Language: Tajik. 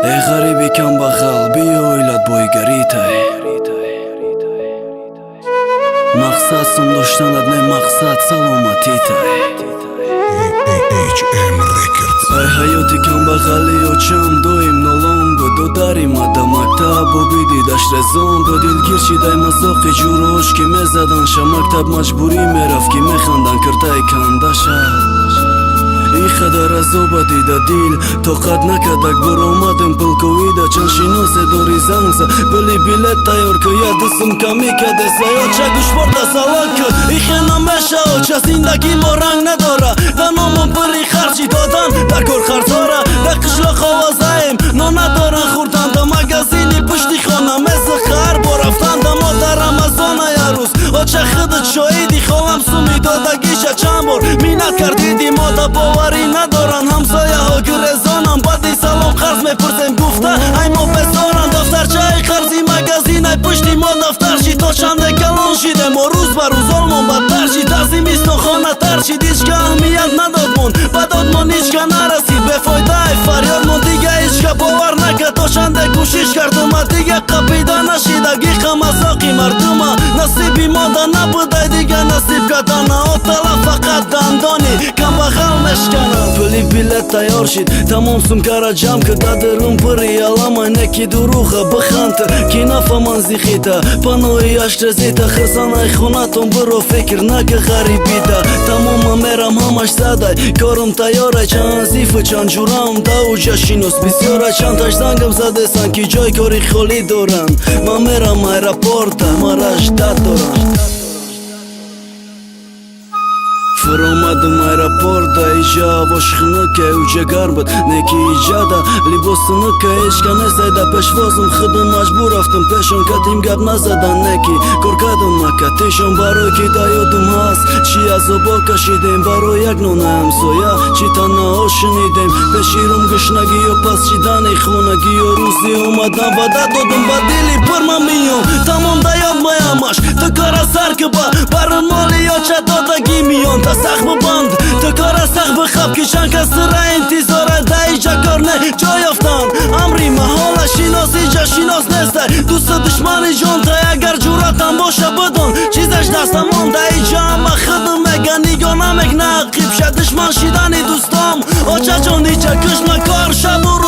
ای غریبی کم بغل بیا اویلت بایگریتای مقصد سم داشتند نه مقصد سلامتیتای HM Records. ای حیاتی کم بغلی و چم دویم نالونگو دو داریم ادا مکتب و بیدی داشت رزون دو دیلگیر چیدای مزاقی جوروش که میزدن شا مکتب مجبوری میرفت که میخندن کرتای کندشا ای خدار از اوبا دیده دیل طاقت نکدک بر اومدم پلکویده چند شینوزه دوری زنگزه بلی بیلت تایار که یادسم کمی کده سیا چه گوش برده سالک ای خینا میشه و چه زندگی ما رنگ نداره در نامون بری خرچی دادن در کار خرزاره در قشلاق آوازهیم نا ندارن خوردن در مگزینی پشتی خانه مثل خر برفتن در ما در رمضان یه روز و چه خودت شایدی خواهم سومی دادگیشه چند بار مینت کردیدی ما دا باوری ندارن همسایه ها گرزانم بعدی سلام خرز میپرسیم گفته ای ما بزارن دفتر چه ای خرزی مگزین ای پشتی ما دفتر شی تا چنده کلان شیده ما روز بر روز آلمان بدتر شی تقسیم ایستان خانه تر شید هیچ که اهمیت نداد من بداد من هیچ که نرسید به فایده ای فریاد من دیگه هیچ که باور نکرد تا چنده کوشش کردم دیگه قپیده نشیده گیخه مساقی مردمه نصیبی ما دا نبوده دیگه نصیب کردن آتلا فقط دندانی کم بخل مشکنم پلی بیلت تیار شید تمام سم کارا جمع که دادرم پری علامه نکی دروخه بخنت کی نفهمن زیخیتا پانوی اشترزیتا خرسان ای خونتون برو فکر نکه غریبی دا تمام میرم همش زده کارم تیاره چند زیف چند جورم دا و جشینوس بسیاره چند تاش زنگم زده سن کی جای کاری خالی دارن من میرم ایرپورت مراش داد دارن فرامدم ایرپورت ایجا واشخنه که او جگر بود نکی ایجاده لیباسنه که ایشکا نزده پشوازم خودم مجبور رفتم پیشون کتیم گب نزدن نکی کرکدم مکتیشون برای که دایادم هست چی از اوبا کشیدیم برای یک نونه همسویا چی تنه ها شنیدیم بشیرم گشنگی و پس چیدنی خونگی و روزی اومدم و دادم با دیلی پر من میام تمام دایاب مایمش تو کار سر که بر مالی یا چه دادگی میان سخ ببند تو کار سخ بخب که چند کس را انتظاره دایی جا کار نه جای افتان امری محاله شیناسی جا شیناس نسته دوست دشمنی جان تا اگر جورتم باشه بدون چیزش دستم آن دایی جا اما خودم مگه نیگا نمک نقیب شه دشمن شیدنی دوستام آچه جانی چه کش مکار شب و